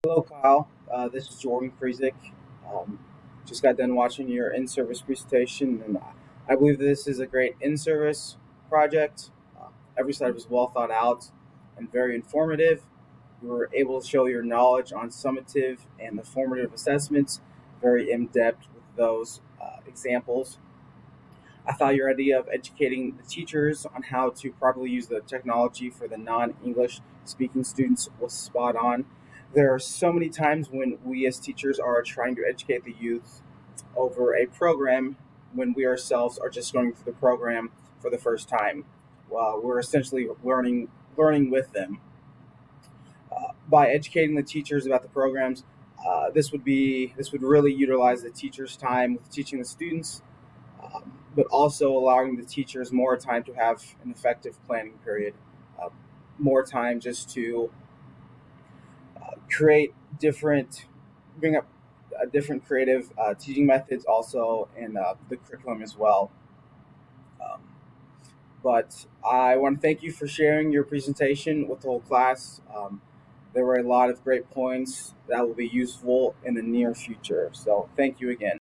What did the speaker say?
Hello, Kyle. This is Jordan Friesick. Um, just got done watching your in-service presentation, and I believe this is a great in-service project. Every slide was well thought out and very informative. You were able to show your knowledge on summative and the formative assessments, very in-depth with those examples. I thought your idea of educating the teachers on how to properly use the technology for the non English speaking students was spot on. There are so many times when we as teachers are trying to educate the youth over a program when we ourselves are just going through the program for the first time. We're essentially learning with them. By educating the teachers about the programs, this would really utilize the teachers' time with teaching the students, but also allowing the teachers more time to have an effective planning period, uh, more time just to create different, bring up different creative teaching methods also in the curriculum as well. Um, but I want to thank you for sharing your presentation with the whole class. There were a lot of great points that will be useful in the near future. So thank you again.